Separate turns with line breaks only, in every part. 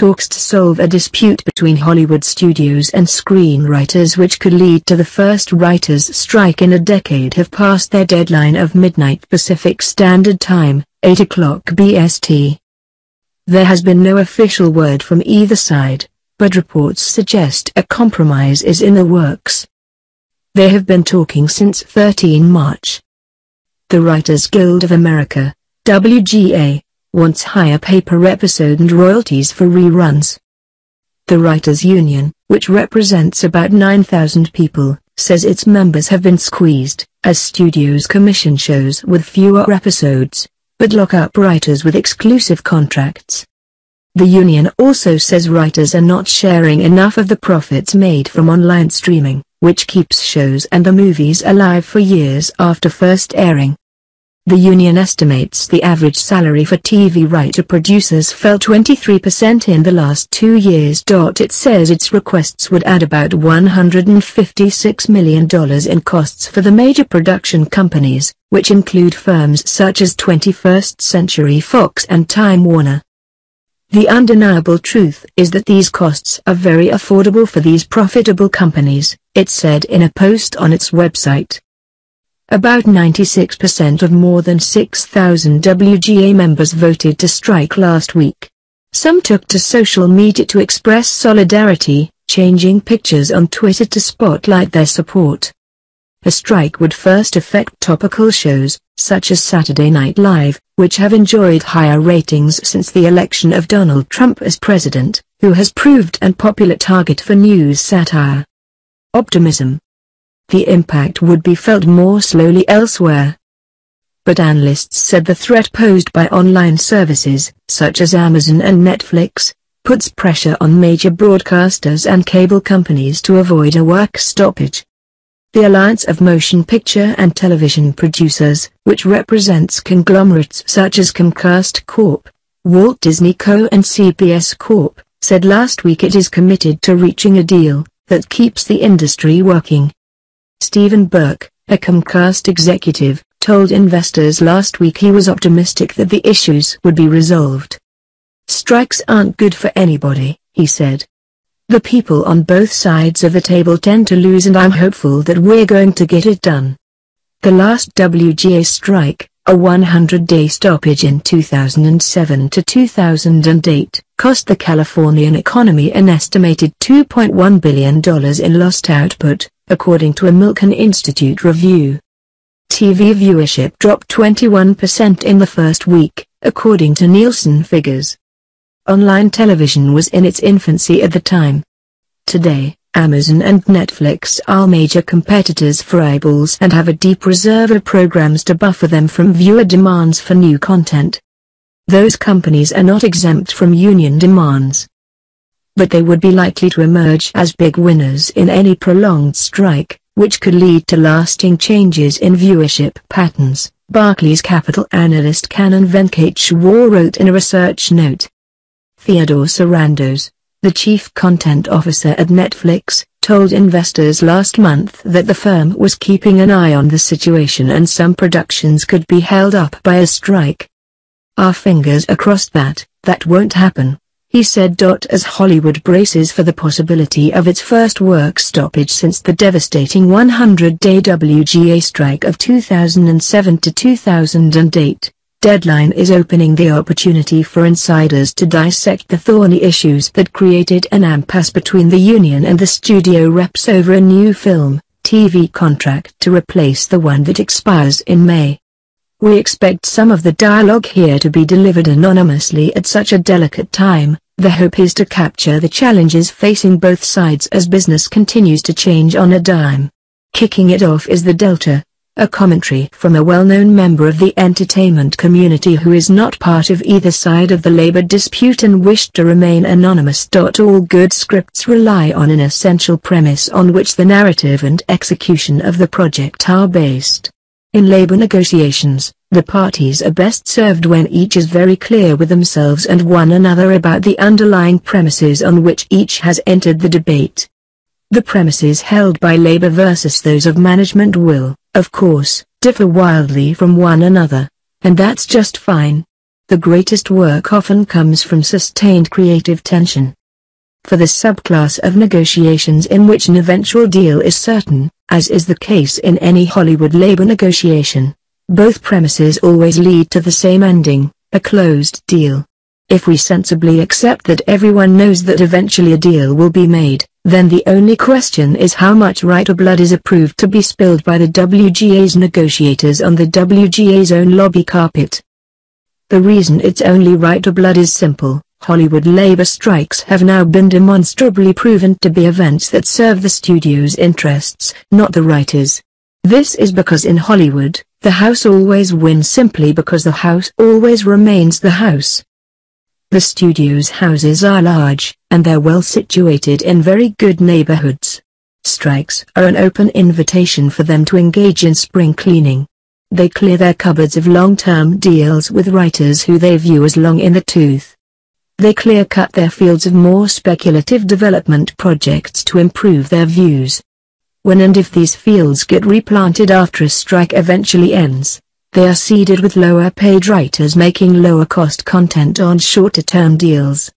talks to solve a dispute between Hollywood studios and screenwriters which could lead to the first writers' strike in a decade have passed their deadline of midnight Pacific Standard Time, 8 o'clock BST. There has been no official word from either side, but reports suggest a compromise is in the works. They have been talking since 13 March. The Writers Guild of America, WGA, wants higher pay-per-episode and royalties for reruns. The Writers Union, which represents about 9,000 people, says its members have been squeezed, as studios commission shows with fewer episodes, but lock up writers with exclusive contracts. The union also says writers are not sharing enough of the profits made from online streaming, which keeps shows and the movies alive for years after first airing. The union estimates the average salary for TV writer-producers fell 23% in the last 2 years. It says its requests would add about $156 million in costs for the major production companies, which include firms such as 21st Century Fox and Time Warner. The undeniable truth is that these costs are very affordable for these profitable companies, it said in a post on its website. About 96% of more than 6,000 WGA members voted to strike last week. Some took to social media to express solidarity, changing pictures on Twitter to spotlight their support. A strike would first affect topical shows, such as Saturday Night Live, which have enjoyed higher ratings since the election of Donald Trump as president, who has proved an popular target for news satire. Optimism. The impact would be felt more slowly elsewhere. But analysts said the threat posed by online services, such as Amazon and Netflix, puts pressure on major broadcasters and cable companies to avoid a work stoppage. The Alliance of Motion Picture and Television Producers, which represents conglomerates such as Comcast Corp., Walt Disney Co. and CBS Corp., said last week it is committed to reaching a deal that keeps the industry working. Stephen Burke, a Comcast executive, told investors last week he was optimistic that the issues would be resolved. "Strikes aren't good for anybody," he said. "The people on both sides of the table tend to lose, and I'm hopeful that we're going to get it done." The last WGA strike, a 100-day stoppage in 2007 to 2008, cost the Californian economy an estimated $2.1 billion in lost output, according to a Milken Institute review. TV viewership dropped 21% in the first week, according to Nielsen figures. Online television was in its infancy at the time. Today, Amazon and Netflix are major competitors for eyeballs and have a deep reserve of programs to buffer them from viewer demands for new content. Those companies are not exempt from union demands. But they would be likely to emerge as big winners in any prolonged strike, which could lead to lasting changes in viewership patterns, Barclays Capital analyst Kanan Venkateshwar wrote in a research note. Theodore Sarandos, the chief content officer at Netflix, told investors last month that the firm was keeping an eye on the situation and some productions could be held up by a strike. "Our fingers are crossed that won't happen," he said. As Hollywood braces for the possibility of its first work stoppage since the devastating 100-day WGA strike of 2007 to 2008, deadline is opening the opportunity for insiders to dissect the thorny issues that created an impasse between the union and the studio reps over a new film, TV contract to replace the one that expires in May. "We expect some of the dialogue here to be delivered anonymously at such a delicate time. The hope is to capture the challenges facing both sides as business continues to change on a dime. Kicking it off is The Delta, a commentary from a well-known member of the entertainment community who is not part of either side of the labor dispute and wished to remain anonymous. All good scripts rely on an essential premise on which the narrative and execution of the project are based. In labor negotiations, the parties are best served when each is very clear with themselves and one another about the underlying premises on which each has entered the debate. The premises held by labor versus those of management will, of course, differ wildly from one another, and that's just fine. The greatest work often comes from sustained creative tension. For the subclass of negotiations in which an eventual deal is certain, as is the case in any Hollywood labor negotiation, both premises always lead to the same ending, a closed deal. If we sensibly accept that everyone knows that eventually a deal will be made, then the only question is how much writer blood is approved to be spilled by the WGA's negotiators on the WGA's own lobby carpet. The reason it's only writer blood is simple. Hollywood labor strikes have now been demonstrably proven to be events that serve the studio's interests, not the writers'. This is because in Hollywood, the house always wins simply because the house always remains the house. The studio's houses are large, and they're well situated in very good neighborhoods. Strikes are an open invitation for them to engage in spring cleaning. They clear their cupboards of long-term deals with writers who they view as long in the tooth. They clear-cut their fields of more speculative development projects to improve their views. When and if these fields get replanted after a strike eventually ends, they are seeded with lower-paid writers making lower-cost content on shorter-term deals.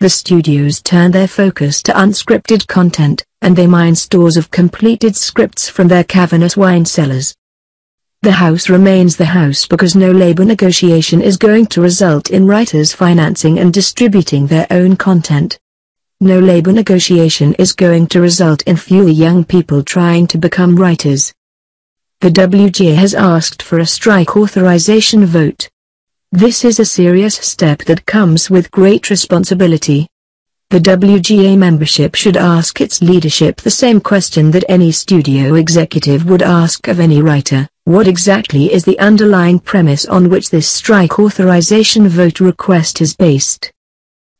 The studios turn their focus to unscripted content, and they mine stores of completed scripts from their cavernous wine cellars. The house remains the house because no labor negotiation is going to result in writers financing and distributing their own content. No labor negotiation is going to result in fewer young people trying to become writers. The WGA has asked for a strike authorization vote. This is a serious step that comes with great responsibility. The WGA membership should ask its leadership the same question that any studio executive would ask of any writer: what exactly is the underlying premise on which this strike authorization vote request is based?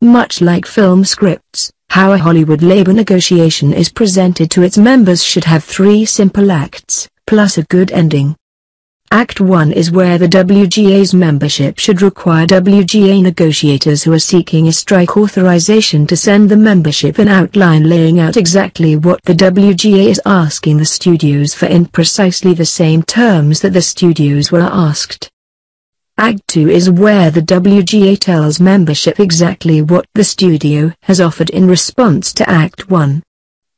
Much like film scripts, how a Hollywood labor negotiation is presented to its members should have 3 simple acts, plus a good ending. Act 1 is where the WGA's membership should require WGA negotiators who are seeking a strike authorization to send the membership an outline laying out exactly what the WGA is asking the studios for in precisely the same terms that the studios were asked. Act 2 is where the WGA tells membership exactly what the studio has offered in response to Act 1.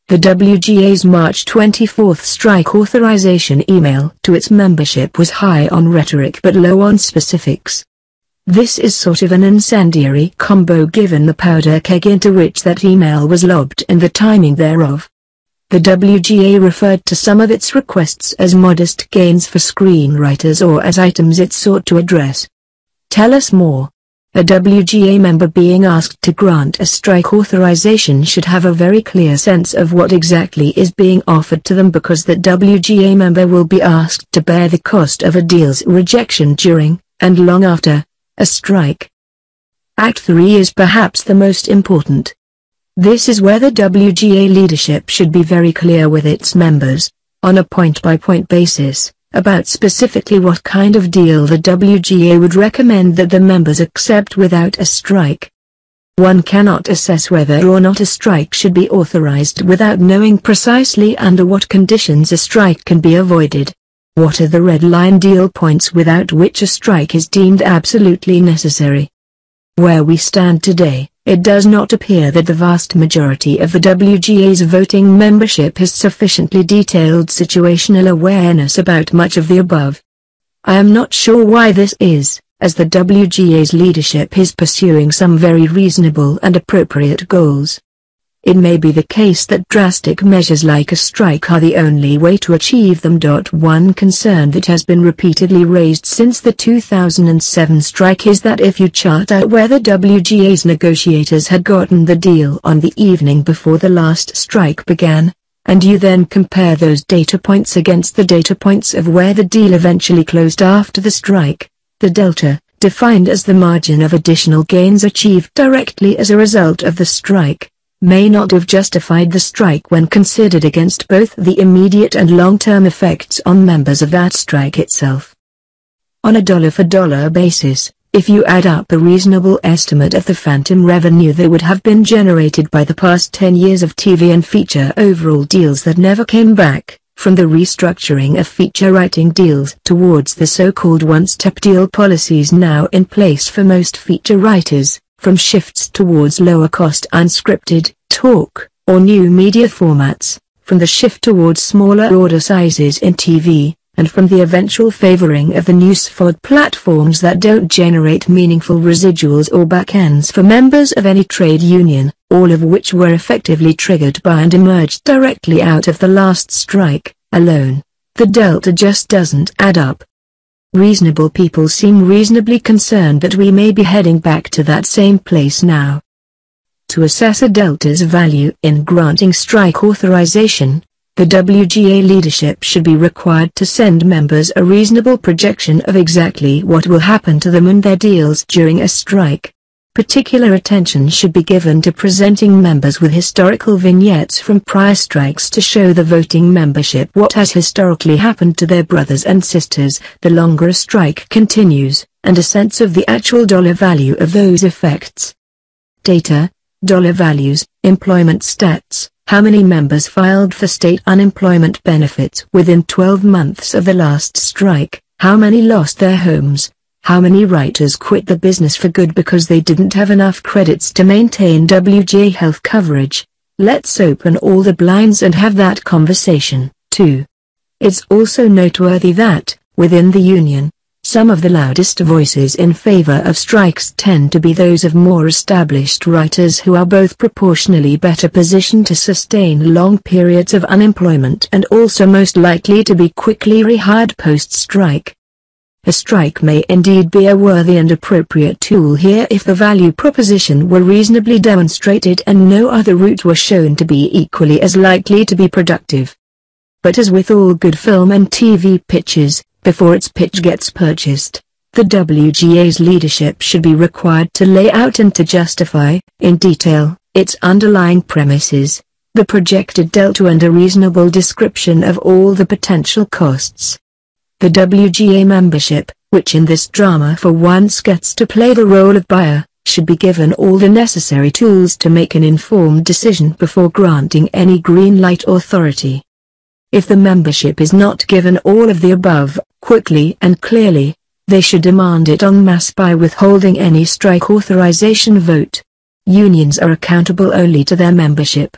The WGA's March 24 strike authorization email to its membership was high on rhetoric but low on specifics. This is sort of an incendiary combo given the powder keg into which that email was lobbed and the timing thereof. The WGA referred to some of its requests as modest gains for screenwriters or as items it sought to address. Tell us more. A WGA member being asked to grant a strike authorization should have a very clear sense of what exactly is being offered to them because that WGA member will be asked to bear the cost of a deal's rejection during, and long after, a strike. Act 3 is perhaps the most important. This is where the WGA leadership should be very clear with its members, on a point-by-point basis, about specifically what kind of deal the WGA would recommend that the members accept without a strike. One cannot assess whether or not a strike should be authorized without knowing precisely under what conditions a strike can be avoided. What are the red line deal points without which a strike is deemed absolutely necessary? Where we stand today, it does not appear that the vast majority of the WGA's voting membership has sufficiently detailed situational awareness about much of the above. I am not sure why this is, as the WGA's leadership is pursuing some very reasonable and appropriate goals. It may be the case that drastic measures like a strike are the only way to achieve them. One concern that has been repeatedly raised since the 2007 strike is that if you chart out where the WGA's negotiators had gotten the deal on the evening before the last strike began, and you then compare those data points against the data points of where the deal eventually closed after the strike, the delta, defined as the margin of additional gains achieved directly as a result of the strike, may not have justified the strike when considered against both the immediate and long-term effects on members of that strike itself. On a dollar-for-dollar basis, if you add up a reasonable estimate of the phantom revenue that would have been generated by the past 10 years of TV and feature overall deals that never came back, from the restructuring of feature writing deals towards the so-called one-step deal policies now in place for most feature writers, from shifts towards lower-cost unscripted, talk, or new media formats, from the shift towards smaller order sizes in TV, and from the eventual favoring of the new SVOD platforms that don't generate meaningful residuals or backends for members of any trade union, all of which were effectively triggered by and emerged directly out of the last strike, alone. The delta just doesn't add up. Reasonable people seem reasonably concerned that we may be heading back to that same place now. To assess a delta's value in granting strike authorization, the WGA leadership should be required to send members a reasonable projection of exactly what will happen to them and their deals during a strike. Particular attention should be given to presenting members with historical vignettes from prior strikes to show the voting membership what has historically happened to their brothers and sisters the longer a strike continues, and a sense of the actual dollar value of those effects. Data, dollar values, employment stats. How many members filed for state unemployment benefits within 12 months of the last strike? How many lost their homes? How many writers quit the business for good because they didn't have enough credits to maintain WGA health coverage? Let's open all the blinds and have that conversation, too. It's also noteworthy that, within the union, some of the loudest voices in favor of strikes tend to be those of more established writers who are both proportionally better positioned to sustain long periods of unemployment and also most likely to be quickly rehired post-strike. A strike may indeed be a worthy and appropriate tool here if the value proposition were reasonably demonstrated and no other route were shown to be equally as likely to be productive. But as with all good film and TV pitches, before its pitch gets purchased, the WGA's leadership should be required to lay out and to justify, in detail, its underlying premises, the projected delta and a reasonable description of all the potential costs. The WGA membership, which in this drama for once gets to play the role of buyer, should be given all the necessary tools to make an informed decision before granting any green light authority. If the membership is not given all of the above, quickly and clearly, they should demand it en masse by withholding any strike authorization vote. Unions are accountable only to their membership.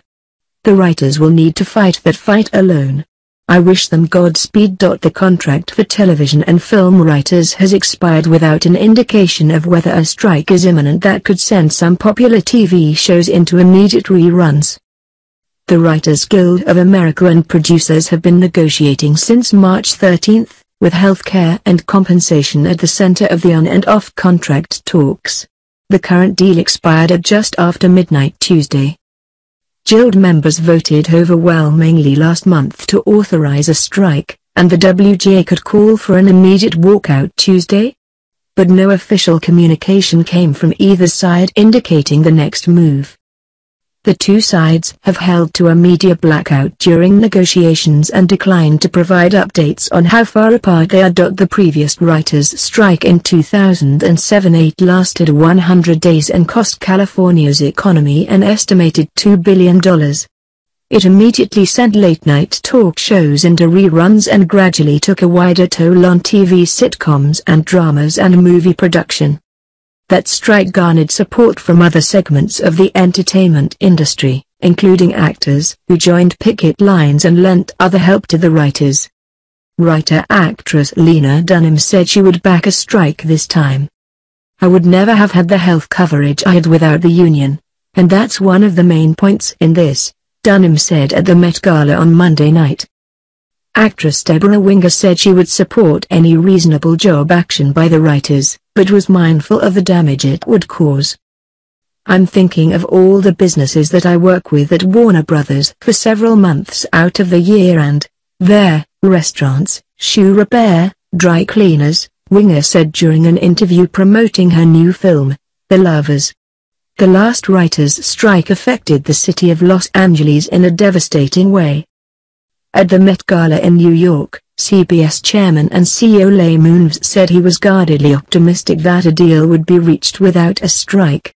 The writers will need to fight that fight alone. I wish them Godspeed. The contract for television and film writers has expired without an indication of whether a strike is imminent that could send some popular TV shows into immediate reruns. The Writers Guild of America and producers have been negotiating since March 13, with health care and compensation at the center of the on and off contract talks. The current deal expired at just after midnight Tuesday. Guild members voted overwhelmingly last month to authorize a strike, and the WGA could call for an immediate walkout Tuesday. But no official communication came from either side indicating the next move. The two sides have held to a media blackout during negotiations and declined to provide updates on how far apart they are. The previous writers' strike in 2007-08 lasted 100 days and cost California's economy an estimated $2 billion. It immediately sent late-night talk shows into reruns and gradually took a wider toll on TV sitcoms and dramas and movie production. That strike garnered support from other segments of the entertainment industry, including actors who joined picket lines and lent other help to the writers. Writer-actress Lena Dunham said she would back a strike this time. "I would never have had the health coverage I had without the union, and that's one of the main points in this," Dunham said at the Met Gala on Monday night. Actress Deborah Winger said she would support any reasonable job action by the writers, but was mindful of the damage it would cause. "I'm thinking of all the businesses that I work with at Warner Brothers for several months out of the year and, there, restaurants, shoe repair, dry cleaners," Winger said during an interview promoting her new film, The Lovers. The last writers' strike affected the city of Los Angeles in a devastating way. At the Met Gala in New York, CBS chairman and CEO Les Moonves said he was guardedly optimistic that a deal would be reached without a strike.